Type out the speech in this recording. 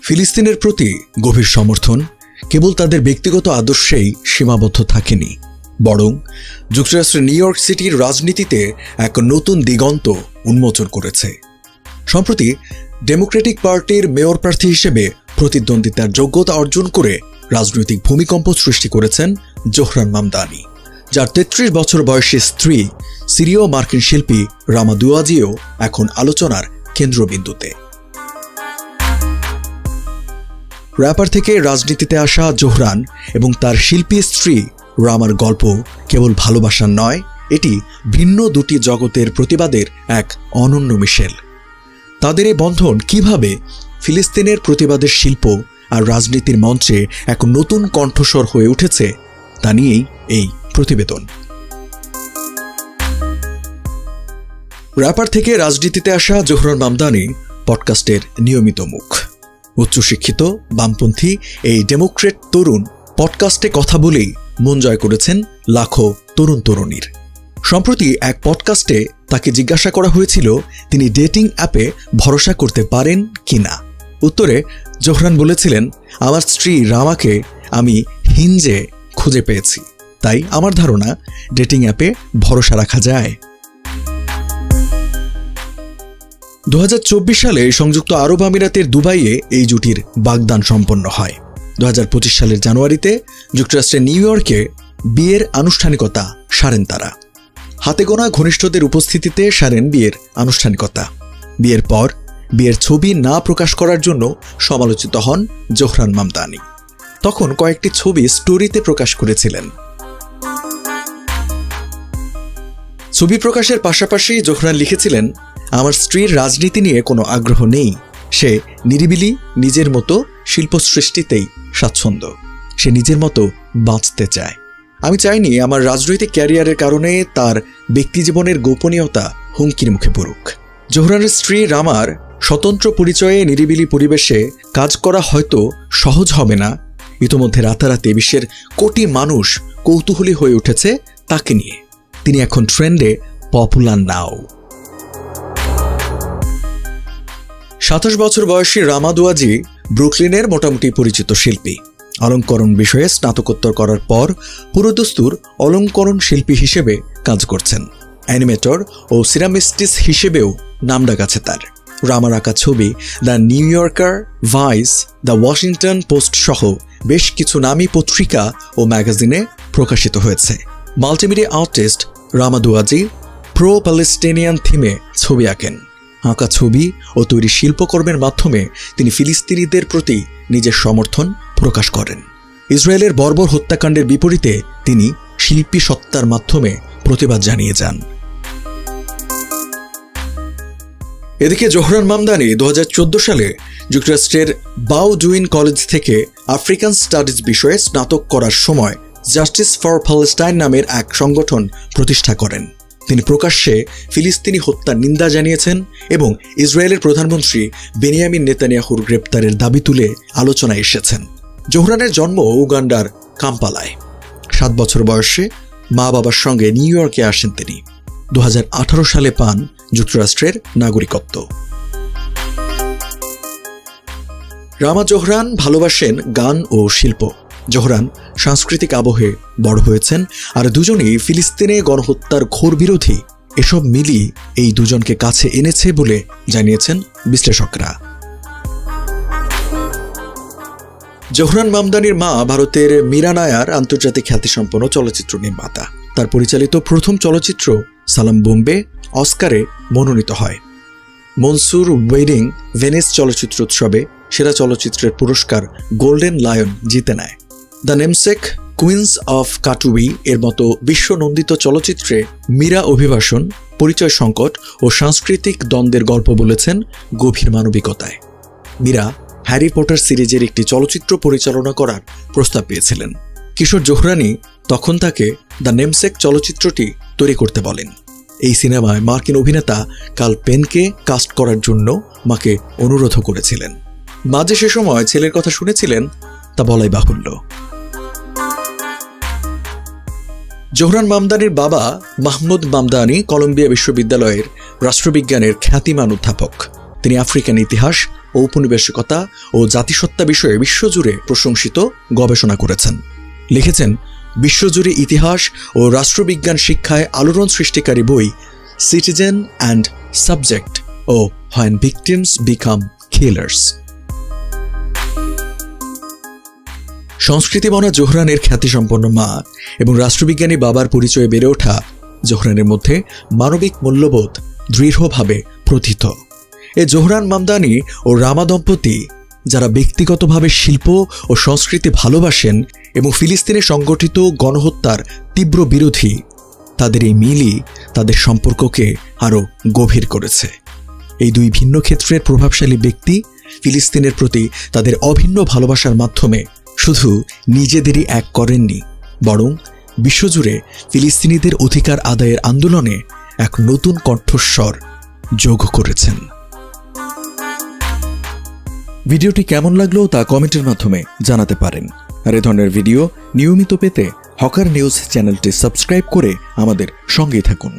ফিলিস্তিনের প্রতি গভীর সমর্থন কেবল তাদের ব্যক্তিগত আদর্শেই সীমাবদ্ধ থাকেনি, বরং যুক্তরাষ্ট্রের নিউ ইয়র্ক সিটির রাজনীতিতে এক নতুন দিগন্ত উন্মোচন করেছে। সম্প্রতি ডেমোক্রেটিক পার্টির মেয়র প্রার্থী হিসেবে প্রতিদ্বন্দ্বিতার যোগ্যতা অর্জন করে রাজনৈতিক ভূমিকম্প সৃষ্টি করেছেন জোহরান মামদানি, যার ৩৩ বছর বয়সী স্ত্রী সিরীয় মার্কিন শিল্পী রামা দুয়াজিও এখন আলোচনার কেন্দ্রবিন্দুতে। র্যাপার থেকে রাজনীতিতে আসা জোহরান এবং তার শিল্পী স্ত্রী রামার গল্প কেবল ভালোবাসার নয়, এটি ভিন্ন দুটি জগতের প্রতিবাদের এক অনন্য মিশেল। তাদের এই বন্ধন কিভাবে ফিলিস্তিনের প্রতিবাদের শিল্প আর রাজনীতির মঞ্চে এক নতুন কণ্ঠস্বর হয়ে উঠেছে তা নিয়েই এই প্রতিবেদন। র্যাপার থেকে রাজনীতিতে আসা জোহরান মামদানি পডকাস্টের নিয়মিত মুখ। উচ্চশিক্ষিত বামপন্থী এই ডেমোক্রেট তরুণ পডকাস্টে কথা বলেই মন জয় করেছেন লাখো তরুণ তরুণীর। সম্প্রতি এক পডকাস্টে তাকে জিজ্ঞাসা করা হয়েছিল তিনি ডেটিং অ্যাপে ভরসা করতে পারেন কিনা। উত্তরে জোহরান বলেছিলেন, আমার স্ত্রী রামাকে আমি হিঞ্জে খুঁজে পেয়েছি, তাই আমার ধারণা ডেটিং অ্যাপে ভরসা রাখা যায়। 2024 সালে সংযুক্ত আরব আমিরাতের দুবাইয়ে এই জুটির বাগদান সম্পন্ন হয়। 2025 সালের জানুয়ারিতে যুক্তরাষ্ট্রের নিউ ইয়র্কে বিয়ের আনুষ্ঠানিকতা সারেন তারা। হাতে গোনা ঘনিষ্ঠদের উপস্থিতিতে সারেন বিয়ের আনুষ্ঠানিকতা। বিয়ের পর বিয়ের ছবি না প্রকাশ করার জন্য সমালোচিত হন জোহরান মামদানি। তখন কয়েকটি ছবি স্টোরিতে প্রকাশ করেছিলেন। ছবি প্রকাশের পাশাপাশি জোহরান লিখেছিলেন, আমার স্ত্রীর রাজনীতি নিয়ে কোনো আগ্রহ নেই, সে নিরিবিলি নিজের মতো শিল্প সৃষ্টিতেই স্বাচ্ছন্দ্য, সে নিজের মতো বাঁচতে চায়। আমি চাইনি আমার রাজনৈতিক ক্যারিয়ারের কারণে তার ব্যক্তিজীবনের গোপনীয়তা হুমকির মুখে পড়ুক। জোহরানের স্ত্রী রামার স্বতন্ত্র পরিচয়ে নিরিবিলি পরিবেশে কাজ করা হয়তো সহজ হবে না। ইতোমধ্যে রাতারাতি বিশ্বের কোটি মানুষ কৌতূহলী হয়ে উঠেছে তাকে নিয়ে। তিনি এখন ট্রেন্ডে পপুলার নাও। 27 বছর বয়সী রামা দুয়াজি ব্রুকলিনের মোটামুটি পরিচিত শিল্পী। অলঙ্করণ বিষয়ে স্নাতকোত্তর করার পর পুরোদস্তুর অলঙ্করণ শিল্পী হিসেবে কাজ করছেন। অ্যানিমেটর ও সিরামিস্টিস হিসেবেও নামডাক আছে তার। রামার আঁকা ছবি the new yorker, vice, the Washington post সহ বেশ কিছু নামী পত্রিকা ও ম্যাগাজিনে প্রকাশিত হয়েছে। মাল্টিমিডিয়া আর্টিস্ট রামা দুয়াজি প্রো প্যালেস্টিনিয়ান থিমে ছবি আঁকেন। আঁকা ছবি ও তৈরি শিল্পকর্মের মাধ্যমে তিনি ফিলিস্তিনিদের প্রতি নিজের সমর্থন প্রকাশ করেন। ইসরায়েলের বর্বর হত্যাকাণ্ডের বিপরীতে তিনি শিল্পী সত্তার মাধ্যমে প্রতিবাদ জানিয়ে যান। এদিকে জোহরান মামদানি 2014 সালে যুক্তরাষ্ট্রের বাউডুইন কলেজ থেকে আফ্রিকান স্টাডিজ বিষয়ে স্নাতক করার সময় জাস্টিস ফর প্যালেস্টাইন নামের এক সংগঠন প্রতিষ্ঠা করেন। তিনি প্রকাশ্যে ফিলিস্তিনি হত্যার নিন্দা জানিয়েছেন এবং ইসরায়েলের প্রধানমন্ত্রী বেনিয়ামিন নেতানিয়াহুর গ্রেপ্তারের দাবি তুলে আলোচনায় এসেছেন। জোহরানের জন্ম উগান্ডার কাম্পালায়। 7 বছর বয়সে মা বাবার সঙ্গে নিউ ইয়র্কে আসেন তিনি। 2018 সালে পান যুক্তরাষ্ট্রের নাগরিকত্ব। রামা জোহরান ভালোবাসেন গান ও শিল্প। জোহরান সাংস্কৃতিক আবহে বড় হয়েছেন আর দুজনেই ফিলিস্তিনে গণহত্যার ঘোর বিরোধী। এসব মিলিয়ে এই দুজনকে কাছে এনেছে বলে জানিয়েছেন বিশ্লেষকরা। জোহরান মামদানির মা ভারতের মীরা নায়ার আন্তর্জাতিক খ্যাতিসম্পন্ন চলচ্চিত্র নির্মাতা। তার পরিচালিত প্রথম চলচ্চিত্র সালাম বোম্বে অস্কারে মনোনীত হয়। মনসুর ওয়েডিং ভেনিস চলচ্চিত্র উৎসবে সেরা চলচ্চিত্রের পুরস্কার গোল্ডেন লায়ন জিতে নেয়। দ্য নেমসেক, কুইন্স অফ কাটুই এর মতো বিশ্বনন্দিত চলচ্চিত্রে মীরা অভিবাসন, পরিচয় সংকট ও সাংস্কৃতিক দ্বন্দ্বের গল্প বলেছেন গভীর মানবিকতায়। মীরা হ্যারি পটার সিরিজের একটি চলচ্চিত্র পরিচালনা করার প্রস্তাব পেয়েছিলেন। কিশোর জোহরানি তখন তাকে দ্য নেমসেক চলচ্চিত্রটি তৈরি করতে বলেন। এই সিনেমায় মার্কিন অভিনেতা কার্ল পেনকে কাস্ট করার জন্য মাকে অনুরোধ করেছিলেন। মা যে সে সময় ছেলের কথা শুনেছিলেন তা বলাই বাহুল্য। জোহরান মামদানির বাবা মাহমুদ মামদানি কলম্বিয়া বিশ্ববিদ্যালয়ের রাষ্ট্রবিজ্ঞানের খ্যাতিমান অধ্যাপক। তিনি আফ্রিকান ইতিহাস, ঔপনিবেশিকতা ও জাতিসত্তা বিষয়ে বিশ্বজুড়ে প্রশংসিত গবেষণা করেছেন। লিখেছেন বিশ্বজুড়ে ইতিহাস ও রাষ্ট্রবিজ্ঞান শিক্ষায় আলোড়ন সৃষ্টিকারী বই সিটিজেন অ্যান্ড সাবজেক্ট ও হোয়েন ভিকটিমস বিকাম কিলার্স। সংস্কৃতিমনা জোহরানের খ্যাতিসম্পন্ন মা এবং রাষ্ট্রবিজ্ঞানী বাবার পরিচয়ে বেড়ে ওঠা জোহরানের মধ্যে মানবিক মূল্যবোধ দৃঢ়ভাবে প্রথিত। এ জোহরান মামদানি ও রামা দম্পতি, যারা ব্যক্তিগতভাবে শিল্প ও সংস্কৃতি ভালোবাসেন এবং ফিলিস্তিনে সংগঠিত গণহত্যার তীব্র বিরোধী, তাদের এই মিলই তাদের সম্পর্ককে আরও গভীর করেছে। এই দুই ভিন্ন ক্ষেত্রের প্রভাবশালী ব্যক্তি ফিলিস্তিনের প্রতি তাদের অভিন্ন ভালোবাসার মাধ্যমে শুধু নিজেদেরই এক করেননি, বরং বিশ্বজুড়ে ফিলিস্তিনিদের অধিকার আদায়ের আন্দোলনে এক নতুন কণ্ঠস্বর যোগ করেছেন। ভিডিওটি কেমন লাগলো তা কমেন্টের মাধ্যমে জানাতে পারেন। আর এ ধরনের ভিডিও নিয়মিত পেতে হকার নিউজ চ্যানেলটি সাবস্ক্রাইব করে আমাদের সঙ্গেই থাকুন।